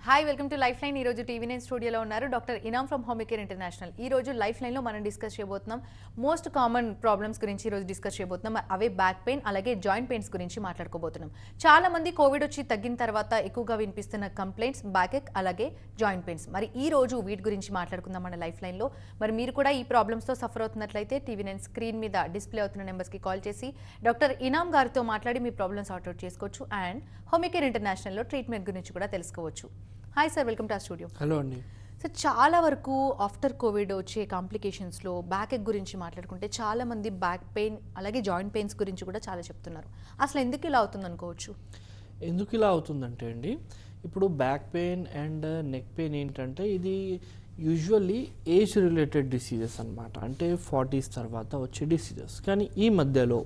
Hi welcome to life line. ఈ రోజు TV9 స్టూడియోలో ఉన్నారు డాక్టర్ ఇనామ్ ఫ్రమ్ హోమికేర్ ఇంటర్నేషనల్. ఈ రోజు లైఫ్ లైన్లో మనం డిస్కస్ చేయబోతున్నాం మోస్ట్ కామన్ ప్రాబ్లమ్స్ గురించి ఈ రోజు డిస్కస్ చేయబోతున్నాం. అవే బ్యాక్ పెయిన్ అలాగే జాయింట్ పెయిన్స్ గురించి మాట్లాడుకోబోతున్నాం. చాలా మంది కోవిడ్ వచ్చి తగ్గిన తర్వాత ఎక్కువగా వినిపిస్తున్న కంప్లైంట్స్ బ్యాక్ ఎక్ అలాగే జాయింట్ పెయిన్స్. మరి ఈ రోజు వీటి గురించి మాట్లాడుకుందాం మన లైఫ్ లైన్లో. మరి మీరు కూడా ఈ ప్రాబ్లమ్స్తో సఫర్ అవుతున్నట్లయితే టీవీ9 స్క్రీన్ మీద డిస్ప్లే అవుతున్న నెంబర్స్కి కాల్ చేసి డాక్టర్ ఇనామ్ గారితో మాట్లాడి మీ ప్రాబ్లమ్స్ సార్ట్అవుట్ చేసుకోవచ్చు. అండ్ హోమికేర్ ఇంటర్నేషనల్లో ట్రీట్మెంట్ గురించి కూడా తెలుసుకోవచ్చు. హాయ్ సార్, వెల్కమ్ టు ఆ స్టూడియో. హలో అండి. సార్, చాలా వరకు ఆఫ్టర్ కోవిడ్ వచ్చే కాంప్లికేషన్స్లో బ్యాక్ ఎక్ గురించి మాట్లాడుకుంటే చాలామంది బ్యాక్ పెయిన్ అలాగే జాయింట్ పెయిన్స్ గురించి కూడా చాలా చెప్తున్నారు. అసలు ఎందుకు ఇలా అవుతుంది అనుకోవచ్చు? ఎందుకు ఇలా అవుతుందంటే అండి, ఇప్పుడు back pain and neck pain ఏంటంటే ఇది యూజువల్లీ ఏజ్ రిలేటెడ్ డిసీజెస్ అనమాట. అంటే 40s తర్వాత వచ్చే డిసీజెస్. కానీ ఈ మధ్యలో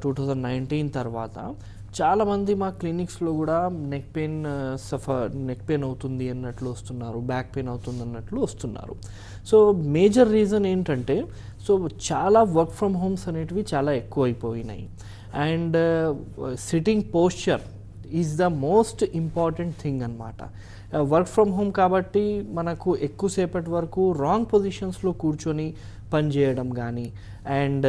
2019 తర్వాత చాలామంది మా క్లినిక్స్లో కూడా నెక్ పెయిన్ అవుతుంది అన్నట్లు వస్తున్నారు, బ్యాక్ పెయిన్ అవుతుంది అన్నట్లు వస్తున్నారు. సో మేజర్ రీజన్ ఏంటంటే, సో చాలా వర్క్ ఫ్రమ్ హోమ్స్ అనేటివి చాలా ఎక్కువ అయిపోయినాయి. And sitting posture is the most important thing అనమాట. వర్క్ ఫ్రమ్ హోమ్ కాబట్టి మనకు ఎక్కువసేపటి వరకు రాంగ్ పొజిషన్స్లో కూర్చొని పనిచేయడం కానీ, అండ్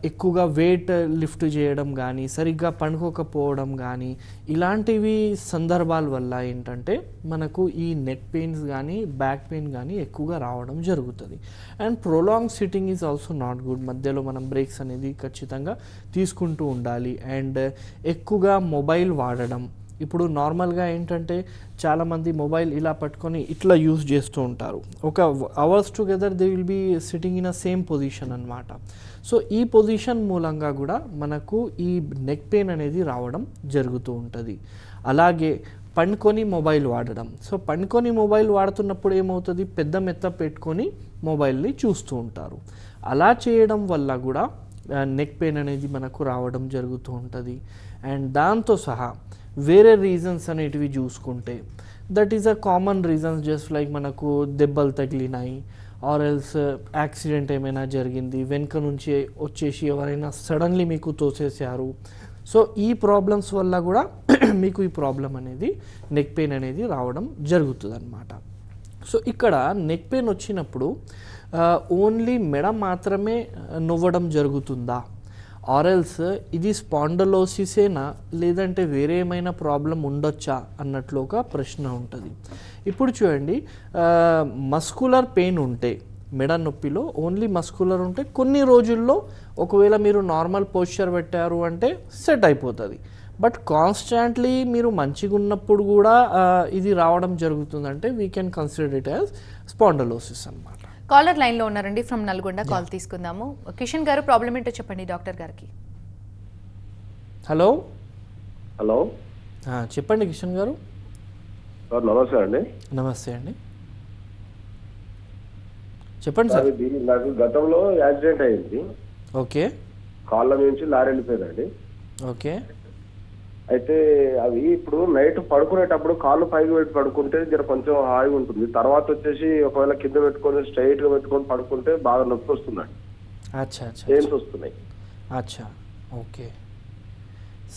ఎక్కువగా వెయిట్ లిఫ్ట్ చేయడం కానీ, సరిగ్గా పండుకోకపోవడం కానీ, ఇలాంటివి సందర్భాల వల్ల ఏంటంటే మనకు ఈ నెక్ పెయిన్స్ కానీ బ్యాక్ పెయిన్ కానీ ఎక్కువగా రావడం జరుగుతుంది. And prolong sitting is also not good. మధ్యలో మనం బ్రేక్స్ అనేది ఖచ్చితంగా తీసుకుంటూ ఉండాలి. అండ్ ఎక్కువగా మొబైల్ వాడడం. ఇప్పుడు నార్మల్గా ఏంటంటే చాలామంది మొబైల్ ఇలా పట్టుకొని ఇట్లా యూస్ చేస్తూ ఉంటారు. ఒక hours together they will be sitting in a same position అనమాట. సో ఈ పొజిషన్ మూలంగా కూడా మనకు ఈ నెక్ పెయిన్ అనేది రావడం జరుగుతూ ఉంటుంది. అలాగే పండుకొని మొబైల్ వాడడం. సో పండుకొని మొబైల్ వాడుతున్నప్పుడు ఏమవుతుంది, పెద్ద మెత్త పెట్టుకొని మొబైల్ని చూస్తూ ఉంటారు. అలా చేయడం వల్ల కూడా నెక్ పెయిన్ అనేది మనకు రావడం జరుగుతూ ఉంటుంది. అండ్ దాంతో సహా వేరే రీజన్స్ అనేటివి చూసుకుంటే that is a common reasons, just like మనకు దెబ్బలు తగిలినాయి, ఆర్ ఎల్స్ యాక్సిడెంట్ ఏమైనా జరిగింది, వెనుక నుంచి వచ్చేసి ఎవరైనా సడన్లీ మీకు తోసేసారు. సో ఈ ప్రాబ్లమ్స్ వల్ల కూడా మీకు ఈ ప్రాబ్లం అనేది నెక్ పెయిన్ అనేది రావడం జరుగుతుంది అన్నమాట. సో ఇక్కడ నెక్ పెయిన్ వచ్చినప్పుడు ఓన్లీ మెడ మాత్రమే నొవ్వడం జరుగుతుందా, ఆర్ఎల్స్ ఇది స్పాండలోసిసేనా లేదంటే వేరే ఏమైనా ప్రాబ్లం ఉండొచ్చా అన్నట్లు ఒక ప్రశ్న ఉంటుంది. ఇప్పుడు చూడండి, మస్కులర్ పెయిన్ ఉంటే, మెడ నొప్పిలో ఓన్లీ మస్కులర్ ఉంటే కొన్ని రోజుల్లో ఒకవేళ మీరు నార్మల్ పోస్చర్ పెట్టారు అంటే సెట్ అయిపోతుంది. బట్ కాన్స్టాంట్లీ మీరు మంచిగా ఉన్నప్పుడు కూడా ఇది రావడం జరుగుతుందంటే we can consider it as spondylosis అన్నమాట. కాలర్ లైన్లో ఉన్నారండి ఫ్రమ్ నల్గొండ. కాల్ తీసుకుందాము. కిషన్ గారు, ప్రాబ్లం ఏంటో చెప్పండి డాక్టర్ గారికి. హలో హలో చెప్పండి కిషన్ గారు. సార్ నమస్తే అండి. నమస్తే అండి, చెప్పండి సార్. నాకు గతంలో యాక్సిడెంట్ అయింది. ఓకే. కాళ్ళ నుంచి లారీ వెళ్ళిపోయిందండి. ఓకే. అయితే అవి ఇప్పుడు నైట్ పడుకునేటప్పుడు కాళ్ళు పైకి పెట్టి పడుకుంటే జర కొంచెం హాయిగా ఉంటుంది. తర్వాత వచ్చేసి ఒకవేళ కింద పెట్టుకొని స్ట్రైట్ గా పెట్టుకొని పడుకుంటే బాగా నొప్పి వస్తుందండి. అచ్చా అచ్చా, పెయిన్స్ వస్తున్నాయి. అచ్చా, ఓకే,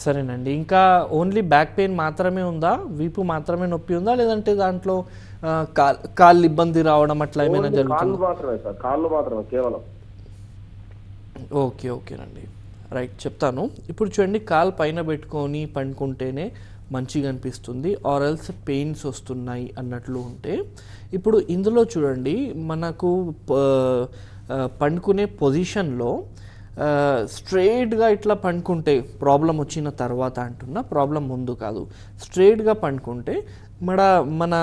సరేనండి. ఇంకా ఓన్లీ బ్యాక్ పెయిన్ మాత్రమే ఉందా, వీపు మాత్రమే నొప్పి ఉందా, లేదంటే దాంట్లో కాళ్ళు ఇబ్బంది రావడం అట్లా ఏమైనా జరుగుతుందా? కాళ్ళు మాత్రమే సార్, కాళ్ళు మాత్రమే కేవలం. ఓకే, ఓకేనండి, రైట్, చెప్తాను. ఇప్పుడు చూడండి, కాలు పైన పెట్టుకొని పండుకుంటేనే మంచిగా అనిపిస్తుంది, ఆర్ ఎల్స్ పెయిన్స్ వస్తున్నాయి అన్నట్లు ఉంటే, ఇప్పుడు ఇందులో చూడండి మనకు పండుకునే పొజిషన్లో స్ట్రైట్గా ఇట్లా పండుకుంటే ప్రాబ్లం వచ్చిన తర్వాత అంటున్నా, ప్రాబ్లం ముందు కాదు, స్ట్రైట్గా పండుకుంటే మన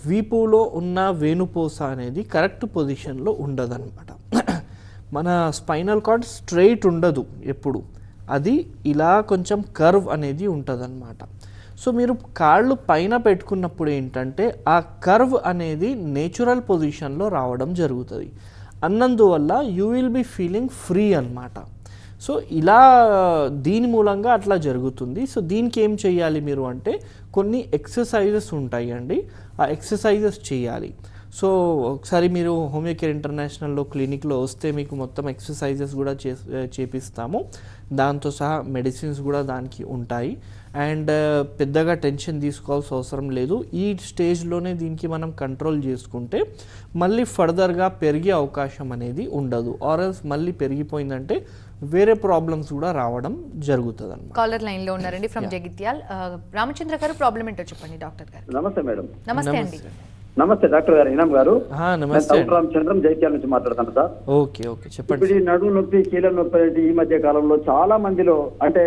వీపులో ఉన్న వెనుపూస అనేది కరెక్ట్ పొజిషన్లో ఉండదన్నమాట. మన స్పైనల్ కార్డ్ స్ట్రైట్ ఉండదు ఎప్పుడు, అది ఇలా కొంచెం కర్వ్ అనేది ఉంటుందన్నమాట. సో మీరు కాళ్ళు పైన పెట్టుకున్నప్పుడు ఏంటంటే ఆ కర్వ్ అనేది నేచురల్ పొజిషన్లో రావడం జరుగుతుంది. అన్నందువల్ల you will be feeling free అన్నమాట. సో ఇలా దీని మూలంగా అట్లా జరుగుతుంది. సో దీనికి ఏం చేయాలి మీరు అంటే కొన్ని ఎక్సర్సైజెస్ ఉంటాయి అండి, ఆ ఎక్సర్సైజెస్ చేయాలి. సో ఒకసారి మీరు హోమియోకేర్ ఇంటర్నేషనల్లో క్లినిక్లో వస్తే మీకు మొత్తం ఎక్సర్సైజెస్ కూడా చేపిస్తాము, దాంతో సహా మెడిసిన్స్ కూడా దానికి ఉంటాయి. అండ్ పెద్దగా టెన్షన్ తీసుకోవాల్సిన అవసరం లేదు. ఈ స్టేజ్లోనే దీనికి మనం కంట్రోల్ చేసుకుంటే మళ్ళీ ఫర్దర్గా పెరిగే అవకాశం అనేది ఉండదు. ఆర్ఎల్స్ మళ్ళీ పెరిగిపోయిందంటే వేరే ప్రాబ్లమ్స్ కూడా రావడం జరుగుతుంది అన్నమాట. కాలర్ లైన్ లో ఉన్నారండి ఫ్రమ్ జగిత్యాల్. రామచంద్ర గారు, ప్రాబ్లం ఏంటో చెప్పండి డాక్టర్ గారు. నమస్తే మేడం. నమస్తే అండి. నమస్తే డాక్టర్ గారు, ఇనాం గారు. నమస్తే. రామచంద్రం, జైత్యాల నుంచి మాట్లాడతాను సార్. ఓకే చెప్పండి. ఇప్పుడు ఈ నడుము నొప్పి, కీళ్ళ నొప్పి అనేది ఈ మధ్య కాలంలో చాలా మందిలో, అంటే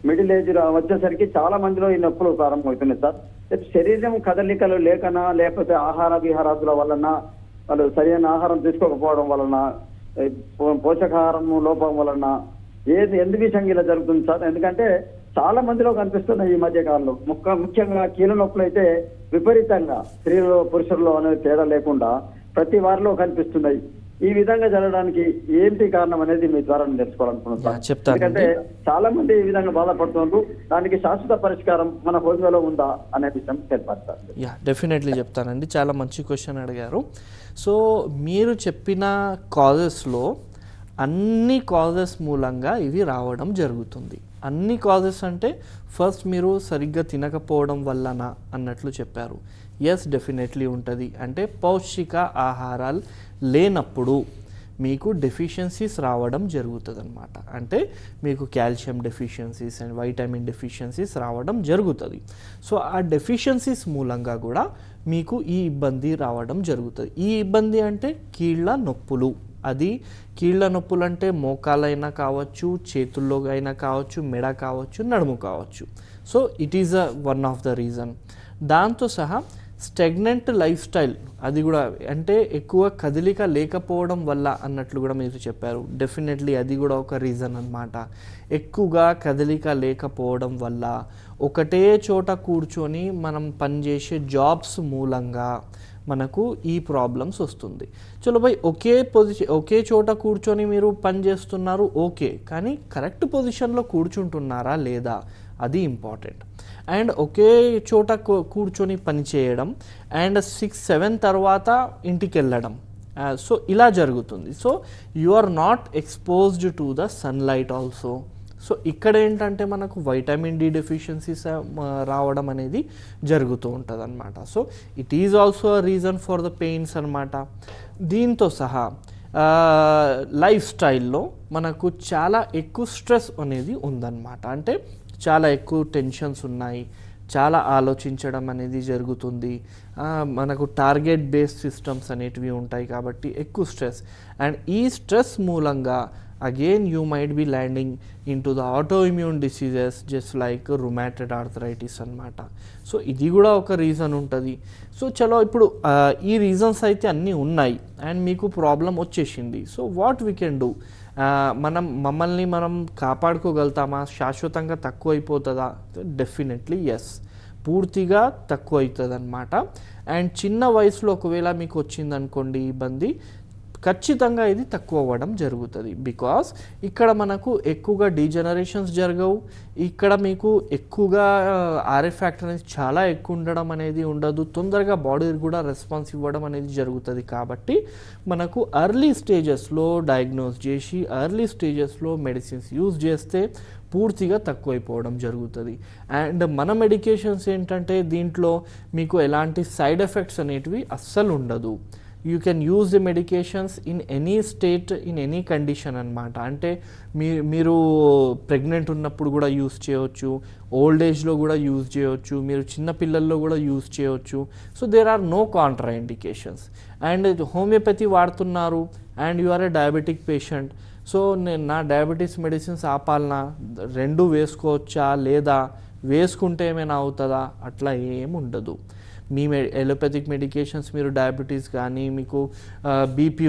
మిడిల్ ఏజ్ వచ్చేసరికి చాలా మందిలో ఈ నొప్పులు ప్రారంభమవుతున్నాయి సార్. శరీరం కదలికలు లేకనా, లేకపోతే ఆహార విహారాదుల వలన, వాళ్ళు సరైన ఆహారం తీసుకోకపోవడం వలన, పోషకాహారం లోపం వలన, ఎందు విషయంగా ఇలా జరుగుతుంది సార్? ఎందుకంటే చాలా మందిలో కనిపిస్తున్నాయి ఈ మధ్య కాలంలో. ముఖ్యంగా కీళ్ళ నొప్పులు అయితే విపరీతంగా స్త్రీలలో పురుషుల్లో అనేది తేడా లేకుండా ప్రతి వారిలో కనిపిస్తున్నాయి. ఈ విధంగా జరగడానికి ఏంటి కారణం అనేది మీ ద్వారా నేను తెలుసుకోవాలనుకున్నాను సార్. ఎందుకంటే చాలా మంది ఈ విధంగా బాధపడుతున్నారు. దానికి శాశ్వత పరిష్కారం మన హోమియోలో ఉందా అనే విషయం తెలిపారు సార్. డెఫినెట్లీ చెప్తానండి. చాలా మంచి క్వశ్చన్ అడిగారు. సో మీరు చెప్పిన కాజెస్లో అన్ని కాజెస్ మూలంగా ఇవి రావడం జరుగుతుంది. అన్ని కాజెస్ అంటే ఫస్ట్ మీరు సరిగ్గా తినకపోవడం వల్లన అన్నట్లు చెప్పారు. ఎస్, డెఫినెట్లీ ఉంటుంది. అంటే పౌష్టిక ఆహారాలు లేనప్పుడు మీకు డెఫిషియన్సీస్ రావడం జరుగుతుంది అన్నమాట. అంటే మీకు calcium deficiencies and vitamin deficiencies రావడం జరుగుతుంది. సో ఆ డెఫిషియన్సీస్ మూలంగా కూడా మీకు ఈ ఇబ్బంది రావడం జరుగుతుంది. ఈ ఇబ్బంది అంటే కీళ్ళ నొప్పులు. అది కీళ్ళ నొప్పులు అంటే మోకాలైనా కావచ్చు, చేతుల్లో అయినా కావచ్చు, మెడ కావచ్చు, నడుము కావచ్చు. So it is one of the reason. దాంతో సహా స్టెగ్నెంట్ లైఫ్ స్టైల్, అది కూడా అంటే ఎక్కువ కదలిక లేకపోవడం వల్ల అన్నట్లు కూడా మీరు చెప్పారు. డెఫినెట్లీ అది కూడా ఒక రీజన్ అన్నమాట. ఎక్కువగా కదలిక లేకపోవడం వల్ల ఒకటే చోట కూర్చొని మనం పనిచేసే జాబ్స్ మూలంగా మనకు ఈ ప్రాబ్లమ్స్ వస్తుంది. చలో భయ్, ఒకే చోట కూర్చొని మీరు పని చేస్తున్నారు, ఓకే, కానీ కరెక్ట్ పొజిషన్లో కూర్చుంటున్నారా లేదా, అది ఇంపార్టెంట్. అండ్ ఒకే చోట కూర్చొని పని చేయడం అండ్ 6-7 తర్వాత ఇంటికి వెళ్ళడం, సో ఇలా జరుగుతుంది. So you are not exposed to the sunlight also. So ఇక్కడ ఏంటంటే మనకు వైటమిన్ డి డెఫిషియన్సీస్ రావడం అనేది జరుగుతూ ఉంటుంది అనమాట. So it is also a reason for the pains అనమాట. దీంతో సహా లైఫ్ స్టైల్లో మనకు చాలా ఎక్కువ స్ట్రెస్ అనేది ఉందన్నమాట. అంటే చాలా ఎక్కువ టెన్షన్స్ ఉన్నాయి, చాలా ఆలోచించడం అనేది జరుగుతుంది. మనకు టార్గెట్ బేస్డ్ సిస్టమ్స్ అనేటివి ఉంటాయి కాబట్టి ఎక్కువ స్ట్రెస్. అండ్ ఈ స్ట్రెస్ మూలంగా again you might be landing into the autoimmune diseases just like rheumatoid arthritis అన్నమాట. సో ఇది కూడా ఒక రీజన్ ఉంటుంది. సో చలో ఇప్పుడు ఈ రీజన్స్ అయితే అన్నీ ఉన్నాయి అండ్ మీకు ప్రాబ్లం వచ్చేసింది. So what we can do? మమ్మల్ని మనం కాపాడుకోగలుగుతామా? శాశ్వతంగా తక్కువ అయిపోతుందా? డెఫినెట్లీ ఎస్, పూర్తిగా తక్కువ అవుతుంది అనమాట. అండ్ చిన్న వయసులో ఒకవేళ మీకు వచ్చిందనుకోండి ఇబ్బంది, ఖచ్చితంగా ఇది తక్కువ అవ్వడం జరుగుతుంది. బికాస్ ఇక్కడ మనకు ఎక్కువగా డీజనరేషన్స్ జరగవు, ఇక్కడ మీకు ఎక్కువగా ఆర్ఎఫ్ ఫ్యాక్టర్ అనేది చాలా ఎక్కువ ఉండడం అనేది ఉండదు, తొందరగా బాడీ కూడా రెస్పాన్స్ ఇవ్వడం అనేది జరుగుతుంది. కాబట్టి మనకు ఎర్లీ స్టేజెస్లో డయాగ్నోస్ చేసి ఎర్లీ స్టేజెస్లో మెడిసిన్స్ యూజ్ చేస్తే పూర్తిగా తక్కువైపోవడం జరుగుతుంది. అండ్ మన మెడికేషన్స్ ఏంటంటే దీంట్లో మీకు ఎలాంటి సైడ్ ఎఫెక్ట్స్ అనేటివి అస్సలు ఉండదు. You can use the medications in any state, in any condition అనమాట. అంటే మీరు ప్రెగ్నెంట్ ఉన్నప్పుడు కూడా యూజ్ చేయవచ్చు, ఓల్డ్ ఏజ్లో కూడా యూజ్ చేయవచ్చు, మీరు చిన్న పిల్లల్లో కూడా యూజ్ చేయవచ్చు. So there are no contraindications. And homeopathy వాడుతున్నారు and you are a diabetic patient, so నా డయాబెటీస్ మెడిసిన్స్ ఆపాలనా, రెండు వేసుకోవచ్చా లేదా, వేసుకుంటే ఏమైనా అవుతుందా, అట్లా ఏముండదు. మీ ఎలోపతిక్ మెడికేషన్స్ మీరు డయాబెటీస్ కానీ, మీకు బీపీ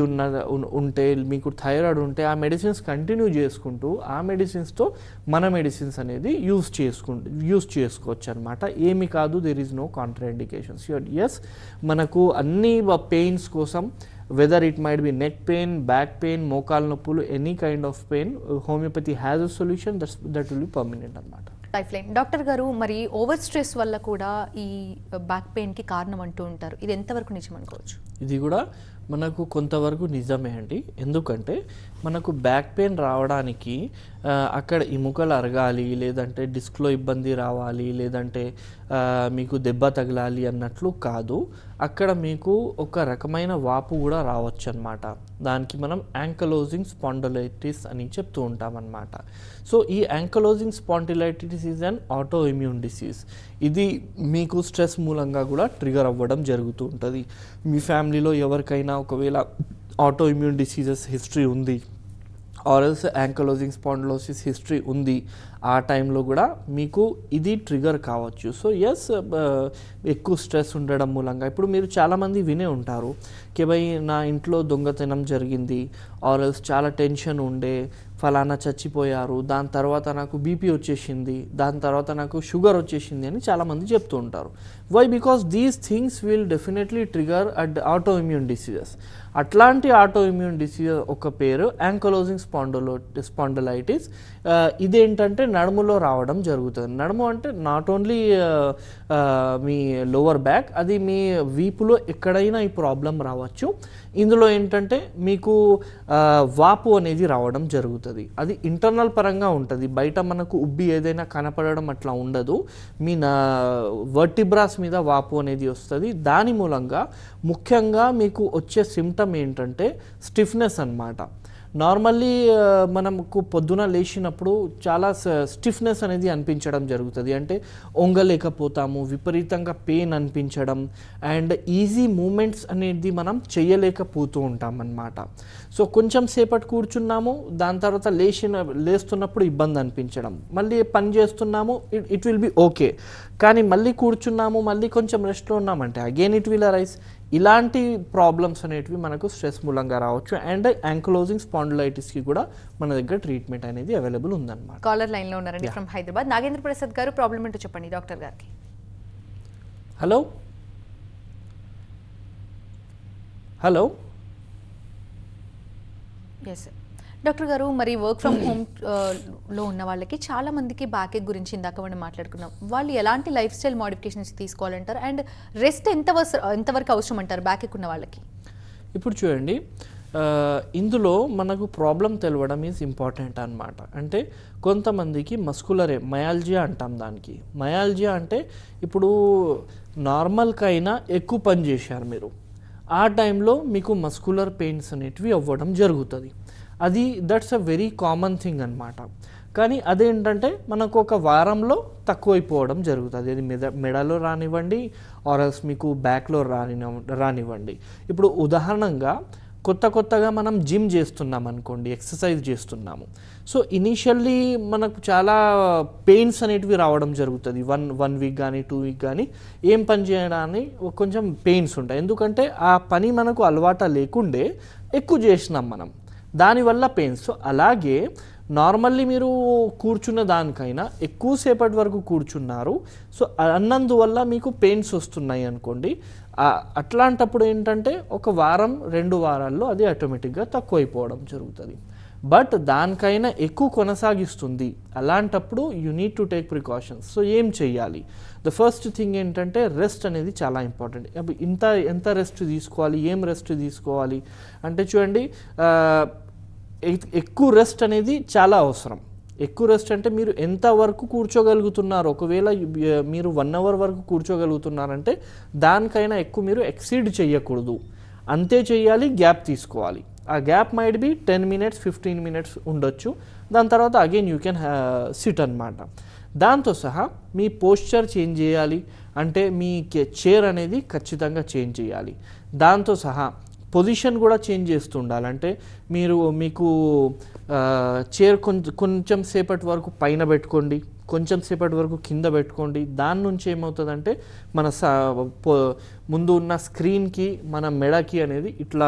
ఉంటే, మీకు థైరాయిడ్ ఉంటే ఆ మెడిసిన్స్ కంటిన్యూ చేసుకుంటూ ఆ మెడిసిన్స్తో మన మెడిసిన్స్ అనేది యూజ్ చేసుకోవచ్చు అనమాట. ఏమి కాదు, there is no contraindications. Yes, మనకు అన్ని పెయిన్స్ కోసం, whether it might be neck pain, back pain, మోకాల నొప్పులు, any kind of pain, homeopathy has a solution that will be permanent అన్నమాట. లైఫ్ లైన్ డాక్టర్ గారు, మరి ఓవర్ స్ట్రెస్ వల్ల కూడా ఈ బ్యాక్ పెయిన్కి కారణం అంటూ ఉంటారు, ఇది ఎంతవరకు నిజం అనుకోవచ్చు? ఇది కూడా మనకు కొంతవరకు నిజమే అండి. ఎందుకంటే మనకు బ్యాక్ పెయిన్ రావడానికి అక్కడ ఎముకలు అరగాలి, లేదంటే డిస్క్లో ఇబ్బంది రావాలి, లేదంటే మీకు దెబ్బ తగలాలి అన్నట్లు కాదు. అక్కడ మీకు ఒక రకమైన వాపు కూడా రావచ్చు అన్నమాట. దానికి మనం యాంకలోజింగ్ స్పాండిలైటిస్ అని చెప్తూ ఉంటాం అన్నమాట. సో ఈ ankylosing spondylitis is an auto immune disease. ఇది మీకు స్ట్రెస్ మూలంగా కూడా ట్రిగర్ అవ్వడం జరుగుతూ ఉంటుంది. మీ ఫ్యామిలీలో ఎవరికైనా ఒకవేళ ఆటో ఇమ్యూన్ డిసీజెస్ హిస్టరీ ఉంది, ఆర్ఎల్స్ యాంకలోజింగ్ స్పాండిలోసిస్ హిస్టరీ ఉంది, ఆ టైంలో కూడా మీకు ఇది ట్రిగర్ కావచ్చు. సో ఎస్, ఎక్కువ స్ట్రెస్ ఉండడం మూలంగా ఇప్పుడు మీరు చాలామంది వినే ఉంటారు కే భయ్ నా ఇంట్లో దొంగతనం జరిగింది, ఆర్ఎల్స్ చాలా టెన్షన్ ఉండే, ఫలానా చచ్చిపోయారు, దాని తర్వాత నాకు బీపీ వచ్చేసింది, దాని తర్వాత నాకు షుగర్ వచ్చేసింది అని చాలామంది చెప్తూ ఉంటారు. Why? Because these things will definitely trigger at autoimmune diseases. అట్లాంటి ఆటో ఇమ్యూన్ డిసీజ్ ఒక పేరు యాంకలోజింగ్ స్పాండిలైటిస్. ఇదేంటంటే నడుములో రావడం జరుగుతుంది. నడుము అంటే not only me lower back, అది మీ వీపులో ఎక్కడైనా ఈ ప్రాబ్లం రావచ్చు. ఇందులో ఏంటంటే మీకు వాపు అనేది రావడం జరుగుతుంది. అది ఇంటర్నల్ పరంగా ఉంటుంది, బయట మనకు ఉబ్బి ఏదైనా కనపడడం అట్లా ఉండదు. మీ వర్టిబ్రాస్ మీద వాపు అనేది వస్తుంది. దాని మూలంగా ముఖ్యంగా మీకు వచ్చే సిమ్టమ్ ఏంటంటే స్టిఫ్నెస్ అన్నమాట. నార్మల్లీ మనకు పొద్దున లేచినప్పుడు చాలా స్టిఫ్నెస్ అనేది అనిపించడం జరుగుతుంది. అంటే ఒంగలేకపోతాము, విపరీతంగా పెయిన్ అనిపించడం, అండ్ ఈజీ మూమెంట్స్ అనేది మనం చేయలేకపోతూ ఉంటాం అన్నమాట. సో కొంచెం సేపటి కూర్చున్నాము, దాని తర్వాత లేస్తున్నప్పుడు ఇబ్బంది అనిపించడం, మళ్ళీ పని చేస్తున్నాము, ఇట్ విల్ బి ఓకే. కానీ మళ్ళీ కూర్చున్నాము, మళ్ళీ కొంచెం రెస్ట్లో ఉన్నామంటే అగైన్ ఇట్ విల్ అరైజ్. ఇలాంటి ప్రాబ్లమ్స్ అనేటివి మనకు స్ట్రెస్ మూలంగా రావచ్చు. అండ్ యాంకలోజింగ్ స్పాండిలైటిస్కి కూడా మన దగ్గర ట్రీట్మెంట్ అనేది అవైలబుల్ ఉందన్నమాట. కాలర్ లైన్లో ఉన్నారండి ఫ్రమ్ హైదరాబాద్. నాగేంద్ర ప్రసాద్ గారు, ప్రాబ్లం ఏంటో చెప్పండి డాక్టర్ గారికి. Hello hello. Yes sir. Doctor గారు, మరి వర్క్ ఫ్రమ్ హోమ్ లో ఉన్న వాళ్ళకి చాలా మందికి బ్యాక్ ఎక్ గురించి ఇందాక మనం మాట్లాడుకున్నాం. వాళ్ళు ఎలాంటి లైఫ్ స్టైల్ మోడిఫికేషన్స్ తీసుకోవాలంటారు, అండ్ రెస్ట్ ఎంతవరకు అవసరం అంటారు బ్యాక్ ఎక్ ఉన్న వాళ్ళకి? ఇప్పుడు చూడండి, ఇందులో మనకు ప్రాబ్లం తెలవడం ఈజ్ ఇంపార్టెంట్ అన్నమాట. అంటే కొంతమందికి మయాల్జియా అంటాం దానికి. మయాల్జియా అంటే ఇప్పుడు నార్మల్కైనా ఎక్కువ పని చేశారు మీరు, ఆ టైంలో మీకు మస్కులర్ పెయిన్స్ అనేటివి అవ్వడం జరుగుతుంది. అది that's a very common thing అన్నమాట. కానీ అదేంటంటే మనకు ఒక వారంలో తక్కువైపోవడం జరుగుతుంది. అది మెడలో రానివ్వండి, ఆర్ఎల్స్ మీకు బ్యాక్లో రానివ్వండి. ఇప్పుడు ఉదాహరణంగా కొత్తగా మనం జిమ్ చేస్తున్నాం అనుకోండి, ఎక్సర్సైజ్ చేస్తున్నాము. సో ఇనీషియల్లీ మనకు చాలా పెయిన్స్ అనేటివి రావడం జరుగుతుంది. వన్ వీక్ కానీ 2 వీక్ కానీ ఏం పని చేయడానికి కొంచెం పెయిన్స్ ఉంటాయి. ఎందుకంటే ఆ పని మనకు అలవాటు లేకుండే ఎక్కువ చేసినాం మనం, దానివల్ల పెయిన్స్. సో అలాగే నార్మల్లీ మీరు కూర్చున్న దానికైనా ఎక్కువసేపటి వరకు కూర్చున్నారు, సో అన్నందువల్ల మీకు పెయిన్స్ వస్తున్నాయి అనుకోండి. అట్లాంటప్పుడు ఏంటంటే ఒక వారం 2 వారాల్లో అది ఆటోమేటిక్గా తక్కువైపోవడం జరుగుతుంది. బట్ దానికైనా ఎక్కువ కొనసాగిస్తుంది, అలాంటప్పుడు you need to take precautions. So ఏం చెయ్యాలి? ద ఫస్ట్ థింగ్ ఏంటంటే రెస్ట్ అనేది చాలా ఇంపార్టెంట్. ఎంత రెస్ట్ తీసుకోవాలి, ఏం రెస్ట్ తీసుకోవాలి అంటే చూడండి, ఎక్కువ రెస్ట్ అనేది చాలా అవసరం. ఎక్కువ రెస్ట్ అంటే మీరు ఎంతవరకు కూర్చోగలుగుతున్నారు. ఒకవేళ మీరు 1 అవర్ వరకు కూర్చోగలుగుతున్నారంటే దానికైనా ఎక్కువ మీరు ఎక్సీడ్ చేయకూడదు, అంతే చేయాలి. గ్యాప్ తీసుకోవాలి. ఆ gap might be 10 minutes 15 minutes ఉండొచ్చు. దాని తర్వాత అగైన్ యూ కెన్ సిట్ అన్నమాట. దాంతో సహా మీ పోస్చర్ చేంజ్ చేయాలి, అంటే మీ చైర్ అనేది ఖచ్చితంగా చేంజ్ చేయాలి. దాంతో సహా పొజిషన్ కూడా చేంజ్ చేస్తూ ఉండాలి. అంటే మీకు చైర్ కొంచెం సేపటి వరకు పైన పెట్టుకోండి, కొంచెం సేపటి వరకు కింద పెట్టుకోండి. దాని నుంచి ఏమవుతుందంటే మన ముందు ఉన్న స్క్రీన్కి మన మెడకి అనేది ఇట్లా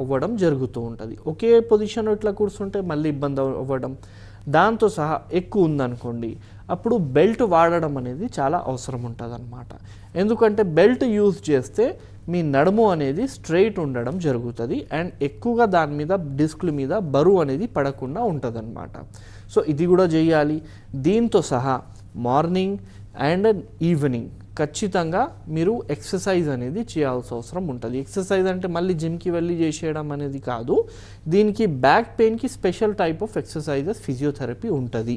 అవ్వడం జరుగుతూ ఉంటుంది. ఒకే పొజిషన్ ఇట్లా కూర్చుంటే మళ్ళీ ఇబ్బంది అవ్వడం. దాంతో సహా ఎక్కువ ఉందనుకోండి, అప్పుడు బెల్ట్ వాడడం అనేది చాలా అవసరం ఉంటుంది అన్నమాట. ఎందుకంటే బెల్ట్ యూజ్ చేస్తే మీ నడుము అనేది స్ట్రైట్ ఉండడం జరుగుతుంది, అండ్ ఎక్కువగా దాని మీద డిస్క్ల మీద బరువు అనేది పడకుండా ఉంటుంది అన్నమాట. సో ఇది కూడా చేయాలి. దీంతో సహా మార్నింగ్ అండ్ ఈవినింగ్ ఖచ్చితంగా మీరు ఎక్సర్సైజ్ అనేది చేయాల్సిన అవసరం ఉంటుంది. ఎక్సర్సైజ్ అంటే మళ్ళీ జిమ్కి వెళ్ళి చేసేయడం అనేది కాదు. దీనికి బ్యాక్ పెయిన్కి special type of exercises physiotherapy ఉంటుంది.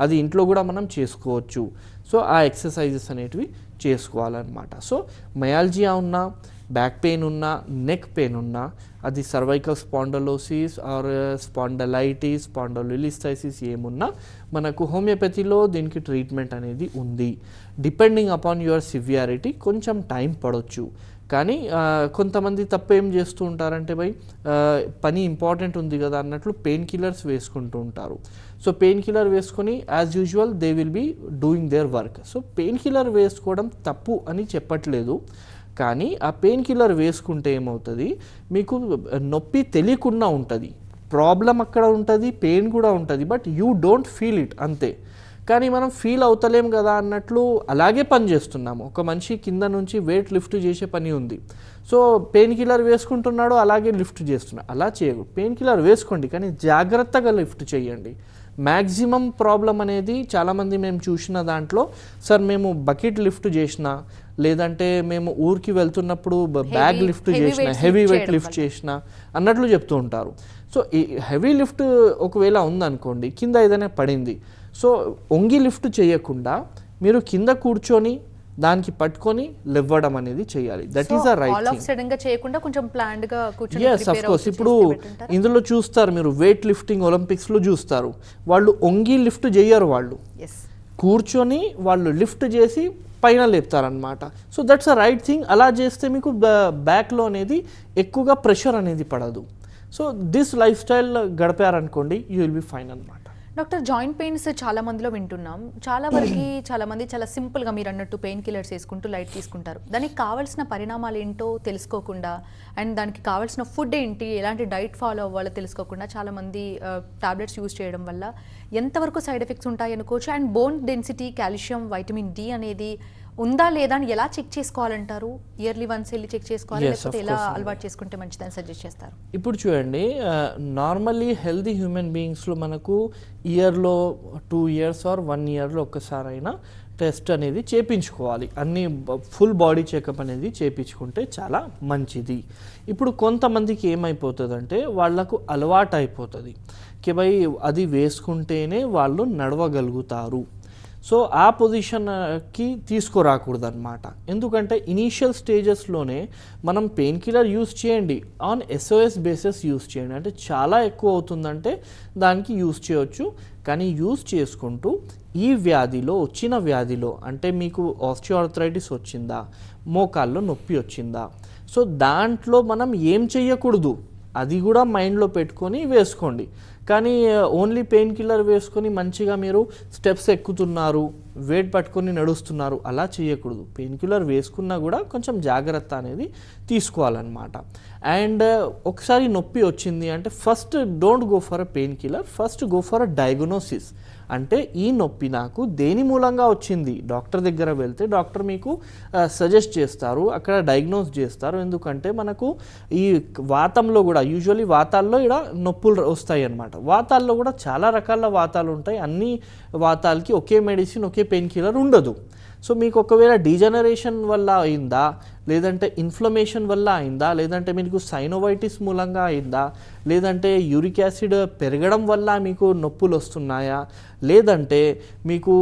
అది ఇంట్లో కూడా మనం చేసుకోవచ్చు. సో ఆ ఎక్సర్సైజెస్ అనేటివి చేసుకోవాలన్నమాట. సో మయాల్జియా ఉన్నా, బ్యాక్ పెయిన్ ఉన్నా, నెక్ పెయిన్ ఉన్నా, అది సర్వైకల్ స్పాండలోసిస్ ఆర్ స్పాండలైటిస్, స్పాండలోలిస్థైసిస్ ఏమున్నా మనకు హోమియోపతిలో దీనికి ట్రీట్మెంట్ అనేది ఉంది. డిపెండింగ్ అపాన్ యువర్ సివియారిటీ కొంచెం టైం పడవచ్చు. కానీ కొంతమంది తప్పు ఏం చేస్తూ ఉంటారంటే పని ఇంపార్టెంట్ ఉంది కదా అన్నట్లు పెయిన్ కిల్లర్స్ వేసుకుంటూ ఉంటారు. సో పెయిన్ కిల్లర్ వేసుకొని as usual they will be doing their work. So painkiller వేసుకోవడం తప్పు అని చెప్పట్లేదు, కానీ ఆ పెయిన్ కిల్లర్ వేసుకుంటే ఏమవుతుంది, మీకు నొప్పి తెలియకుండా ఉంటుంది, ప్రాబ్లం అక్కడ ఉంటుంది, పెయిన్ కూడా ఉంటుంది, but you don't feel it అంతే. కానీ మనం ఫీల్ అవుతలేం కదా అన్నట్లు అలాగే పని చేస్తున్నాము. ఒక మనిషి కింద నుంచి వెయిట్ లిఫ్ట్ చేసే పని ఉంది, సో పెయిన్ కిల్లర్ వేసుకుంటున్నాడు అలాగే లిఫ్ట్ చేస్తున్నాడు, అలా చేయకూడదు. పెయిన్ కిల్లర్ వేసుకోండి కానీ జాగ్రత్తగా లిఫ్ట్ చేయండి. మ్యాక్సిమం ప్రాబ్లం అనేది చాలామంది మేము చూసిన దాంట్లో, సార్ మేము బకెట్ లిఫ్ట్ చేసిన, లేదంటే మేము ఊరికి వెళ్తున్నప్పుడు బ్యాగ్ లిఫ్ట్ చేసిన, హెవీ వెయిట్ లిఫ్ట్ చేసిన అన్నట్లు చెప్తూ ఉంటారు. సో ఈ హెవీ లిఫ్ట్ ఒకవేళ ఉందనుకోండి, కింద ఏదైనా పడింది, సో ఒంగి లిఫ్ట్ చేయకుండా మీరు కింద కూర్చొని దానికి పట్టుకొని లేవడం అనేది చేయాలి. That is the right thing. Sudden గా చేయకుండా కొంచెం ప్లాన్డ్ గా కూర్చొని yes of course. ఇప్పుడు ఇందులో చూస్తారు మీరు వెయిట్ లిఫ్టింగ్ ఒలింపిక్స్ లో చూస్తారు, వాళ్ళు ఒంగి లిఫ్ట్ చేయరు, వాళ్ళు కూర్చొని వాళ్ళు లిఫ్ట్ చేసి పైన లేపుతారనమాట. So that's a right thing. అలా చేస్తే మీకు బ్యాక్లో అనేది ఎక్కువగా ప్రెషర్ అనేది పడదు. సో దిస్ లైఫ్ స్టైల్ గడిపారనుకోండి, యూ విల్ బి ఫైన్ అనమాట. డాక్టర్, జాయింట్ పెయిన్స్ చాలా మందిలో వింటున్నాం. చాలా వరకు చాలా మంది చాలా సింపుల్గా మీరు అన్నట్టు పెయిన్ కిల్లర్స్ వేసుకుంటూ లైట్ తీసుకుంటారు. దానికి కావాల్సిన పరిణామాలు ఏంటో తెలుసుకోకుండా, అండ్ దానికి కావాల్సిన ఫుడ్ ఏంటి, ఎలాంటి డైట్ ఫాలో అవ్వాలో తెలుసుకోకుండా చాలామంది టాబ్లెట్స్ యూజ్ చేయడం వల్ల ఎంతవరకు సైడ్ ఎఫెక్ట్స్ ఉంటాయి అనుకోవచ్చు. And bone density, calcium, vitamin D అనేది ఉందా లేదా అని ఎలా చెక్ చేసుకోవాలంటారు? ఇయర్లీ వన్స్ వెళ్ళి చెక్ చేసుకోవాలి, లేకపోతే ఎలా అలవాటు చేసుకుంటే మంచిదని సజెస్ట్ చేస్తారు? ఇప్పుడు చూడండి, నార్మల్లీ హెల్దీ హ్యూమన్ బీయింగ్స్లో మనకు ఇయర్లో 2 years ఆర్ 1 yearలో ఒక్కసారైనా టెస్ట్ అనేది చేయించుకోవాలి. అన్ని ఫుల్ బాడీ చెకప్ అనేది చేయించుకుంటే చాలా మంచిది. ఇప్పుడు కొంతమందికి ఏమైపోతుందంటే వాళ్ళకు అలవాటు అయిపోతుంది కి భయ్ అది వేసుకుంటేనే వాళ్ళు నడవగలుగుతారు. సో ఆ పొజిషన్కి తీసుకురాకూడదు అనమాట. ఎందుకంటే ఇనీషియల్ స్టేజెస్లోనే మనం పెయిన్ కిల్లర్ యూస్ చేయండి, ఆన్ SOS బేసిస్ యూస్ చేయండి. అంటే చాలా ఎక్కువ అవుతుందంటే దానికి యూస్ చేయవచ్చు, కానీ యూస్ చేసుకుంటూ ఈ వ్యాధిలో వచ్చిన వ్యాధిలో అంటే మీకు ఆస్టియోఆర్థరైటిస్ వచ్చిందా, మోకాల్లో నొప్పి వచ్చిందా, సో దాంట్లో మనం ఏం చెయ్యకూడదు అది కూడా మైండ్లో పెట్టుకొని వేసుకోండి. కానీ ఓన్లీ పెయిన్ కిల్లర్ వేసుకొని మంచిగా మీరు స్టెప్స్ ఎక్కుతున్నారు, వెయిట్ పట్టుకొని నడుస్తున్నారు, అలా చేయకూడదు. పెయిన్ కిల్లర్ వేసుకున్నా కూడా కొంచెం జాగ్రత్త అనేది తీసుకోవాలన్నమాట. అండ్ ఒకసారి నొప్పి వచ్చింది అంటే first don't go for a pain killer, first go for a diagnosis. అంటే ఈ నొప్పి నాకు దేని మూలంగా వచ్చింది, డాక్టర్ దగ్గర వెళ్తే డాక్టర్ మీకు సజెస్ట్ చేస్తారు, అక్కడ డయాగ్నోస్ చేస్తారు. ఎందుకంటే మనకు ఈ వాతంలో కూడా యూజువల్లీ వాతాల్లో ఇక్కడ నొప్పులు వస్తాయి అన్నమాట. వాతాల్లో కూడా చాలా రకాల వాతాలు ఉంటాయి. అన్ని వాతాలకి ఒకే మెడిసిన్, ఒకే పెయిన్ కిల్లర్ ఉండదు. సో మీకు ఒకవేళ డీజనరేషన్ వల్ల అయిందా, లేదంటే ఇన్ఫ్లమేషన్ వల్ల అయిందా, లేదంటే మీకు సైనోవైటిస్ మూలంగా అయిందా, లేదంటే యూరిక్ యాసిడ్ పెరగడం వల్ల మీకు నొప్పులు వస్తున్నాయా, లేదంటే మీకు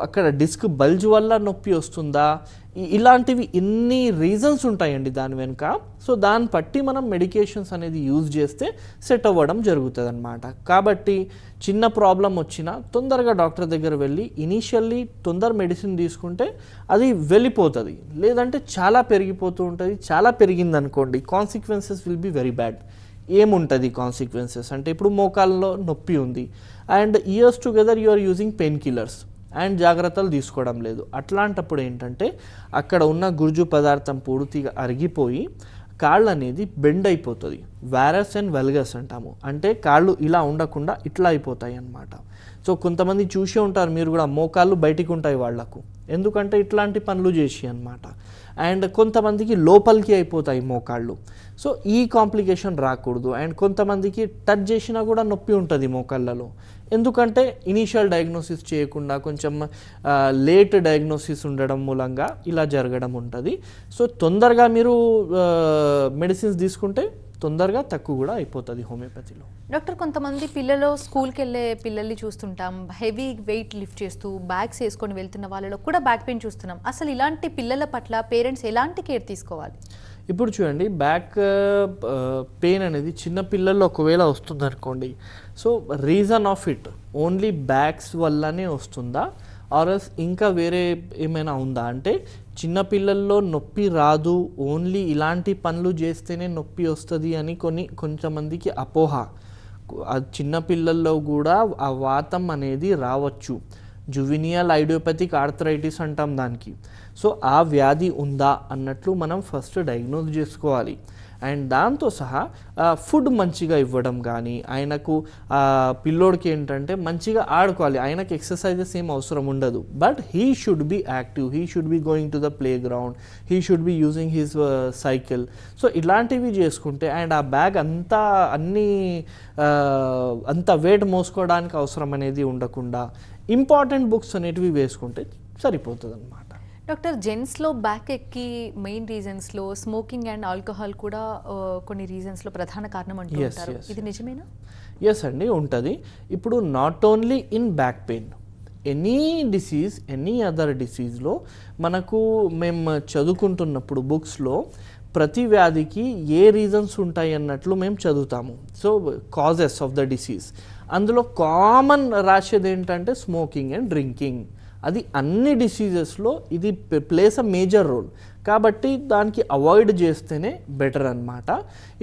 అక్కడ డిస్క్ బల్జ్ వల్ల నొప్పి వస్తుందా, ఇలాంటివి ఎన్ని రీజన్స్ ఉంటాయండి దాని వెనుక. సో దాన్ని బట్టి మనం మెడికేషన్స్ అనేది యూజ్ చేస్తే సెట్ అవ్వడం జరుగుతుంది అనమాట. కాబట్టి చిన్న ప్రాబ్లం వచ్చినా తొందరగా డాక్టర్ దగ్గర వెళ్ళి ఇనీషియల్లీ తొందర మెడిసిన్ తీసుకుంటే అది వెళ్ళిపోతుంది. లేదంటే చాలా పెరిగిపోతూ ఉంటుంది. చాలా పెరిగిందనుకోండి consequences will be very bad. ఏముంటుంది కాన్సిక్వెన్సెస్ అంటే, ఇప్పుడు మోకాల్లో నొప్పి ఉంది and years together you are using pain killers and జాగ్రత్తలు తీసుకోవడం లేదు. అట్లాంటప్పుడు ఏంటంటే అక్కడ ఉన్న గుర్జు పదార్థం పూర్తిగా అరిగిపోయి కాళ్ళు అనేది బెండ్ అయిపోతుంది. వారస్ అండ్ వెల్గస్ అంటాము. అంటే కాళ్ళు ఇలా ఉండకుండా ఇట్లా అయిపోతాయి అన్నమాట. సో కొంతమంది చూసే ఉంటారు మీరు కూడా, మోకాళ్ళు బయటికి ఉంటాయి వాళ్లకు, ఎందుకంటే ఇట్లాంటి పనులు చేసి అన్నమాట. అండ్ కొంతమందికి లోపలికి అయిపోతాయి మోకాళ్ళు. సో ఈ కాంప్లికేషన్ రాకూడదు. అండ్ కొంతమందికి టచ్ చేసినా కూడా నొప్పి ఉంటుంది మోకాళ్ళలో, ఎందుకంటే ఇనీషియల్ డయాగ్నోసిస్ చేయకుండా కొంచెం లేట్ డయాగ్నోసిస్ ఉండడం మూలంగా ఇలా జరగడం ఉంటుంది. సో తొందరగా మీరు మెడిసిన్స్ తీసుకుంటే తొందరగా తక్కువ కూడా అయిపోతుంది హోమియోపతిలో. డాక్టర్, కొంతమంది పిల్లలు స్కూల్కి వెళ్ళే పిల్లల్ని చూస్తుంటాం, హెవీ వెయిట్ లిఫ్ట్ చేస్తూ బ్యాగ్స్ వేసుకొని వెళ్తున్న వాళ్ళలో కూడా బ్యాక్ పెయిన్ చూస్తున్నాం. అసలు ఇలాంటి పిల్లల పట్ల పేరెంట్స్ ఎలాంటి కేర్ తీసుకోవాలి? ఇప్పుడు చూడండి, బ్యాక్ పెయిన్ అనేది చిన్న పిల్లల్లో ఒకవేళ వస్తుంది అనుకోండి, so reason of it only bags వల్లనే వస్తుందా ఆర్ఎల్స్ ఇంకా వేరే ఏమైనా ఉందా అంటే, చిన్నపిల్లల్లో నొప్పి రాదు, ఓన్లీ ఇలాంటి పనులు చేస్తేనే నొప్పి వస్తుంది అని కొంతమందికి అపోహ. చిన్నపిల్లల్లో కూడా ఆ వాతం అనేది రావచ్చు. జువినియల్ ఐడియోపతిక్ ఆర్థరైటిస్ అంటాం దానికి. సో ఆ వ్యాధి ఉందా అన్నట్లు మనం ఫస్ట్ డయాగ్నోజ్ చేసుకోవాలి. అండ్ దాంతో సహా ఫుడ్ మంచిగా ఇవ్వడం కానీ, ఆయనకు పిల్లోడికి ఏంటంటే మంచిగా ఆడుకోవాలి, ఆయనకు ఎక్సర్సైజెస్ ఏం అవసరం ఉండదు, but he should be active, he should be going to the play ground, he should be using his cycle. So ఇలాంటివి చేసుకుంటే, అండ్ ఆ బ్యాగ్ అంత వెయిట్ మోసుకోవడానికి అవసరం అనేది ఉండకుండా ఇంపార్టెంట్ బుక్స్ అనేటివి వేసుకుంటే సరిపోతుంది అన్నమాట. డాక్టర్, జెంట్స్లో బ్యాక్ ఎక్కి మెయిన్ రీజన్స్లో స్మోకింగ్ అండ్ ఆల్కహాల్ కూడా కొన్ని రీజన్స్లో ప్రధాన కారణం అంటూ ఉంటారు. ఇది నిజమేనా? ఎస్ అండి, ఉంటుంది. ఇప్పుడు not only in back pain, any disease, any other డిసీజ్లో మనకు మేము చదువుకుంటున్నప్పుడు బుక్స్లో ప్రతి వ్యాధికి ఏ రీజన్స్ ఉంటాయి అన్నట్లు మేము చదువుతాము. So causes of the disease, అందులో కామన్ రాసేది ఏంటంటే స్మోకింగ్ అండ్ డ్రింకింగ్. అది అన్ని డిసీజెస్లో ఇది ప్లేస్ అ మేజర్ రోల్, కాబట్టి దానికి అవాయిడ్ చేస్తేనే బెటర్ అన్నమాట.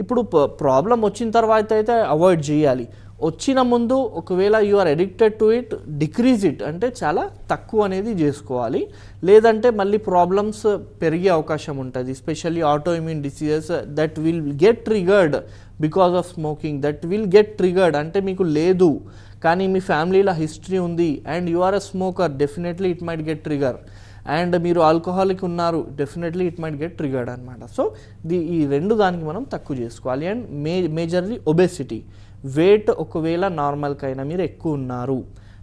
ఇప్పుడు ప్రాబ్లం వచ్చిన తర్వాత అయితే అవాయిడ్ చేయాలి. వచ్చిన ముందు ఒకవేళ you are addicted to it, decrease it, అంటే చాలా తక్కువ అనేది చేసుకోవాలి. లేదంటే మళ్ళీ ప్రాబ్లమ్స్ పెరిగే అవకాశం ఉంటుంది. Specially autoimmune diseases that will get triggered because of smoking, that will get triggered. అంటే మీకు లేదు కానీ మీ ఫ్యామిలీలో హిస్టరీ ఉంది and you are a smoker, definitely it might get trigger. And మీరు ఆల్కహాలిక్ ఉన్నారు, definitely it might get triggered అనమాట. సో ఈ రెండు దానికి మనం తక్కువ చేసుకోవాలి. అండ్ మేజర్లీ ఒబెసిటీ, వెయిట్ ఒకవేళ నార్మల్కైనా మీరు ఎక్కువ ఉన్నారు,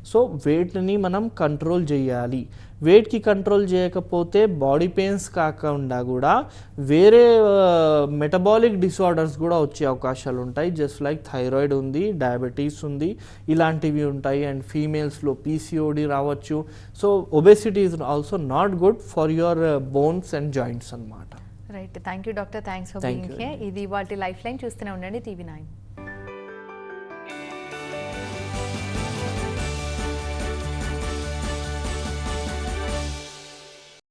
సో వెయిట్ని మనం కంట్రోల్ చేయాలి. వెయిట్కి కంట్రోల్ చేయకపోతే బాడీ పెయిన్స్ కాకుండా కూడా వేరే మెటబాలిక్ డిసార్డర్స్ కూడా వచ్చే అవకాశాలు ఉంటాయి. జస్ట్ లైక్ థైరాయిడ్ ఉంది, డయాబెటీస్ ఉంది, ఇలాంటివి ఉంటాయి. అండ్ ఫీమేల్స్లో పీసీఓడి రావచ్చు. So obesity is also not good for your bones and joints అన్నమాట. Right, thank you doctor, thanks for being here. ఇది వాటి లైఫ్ లైన్. చూస్తూనే ఉండండి TV9.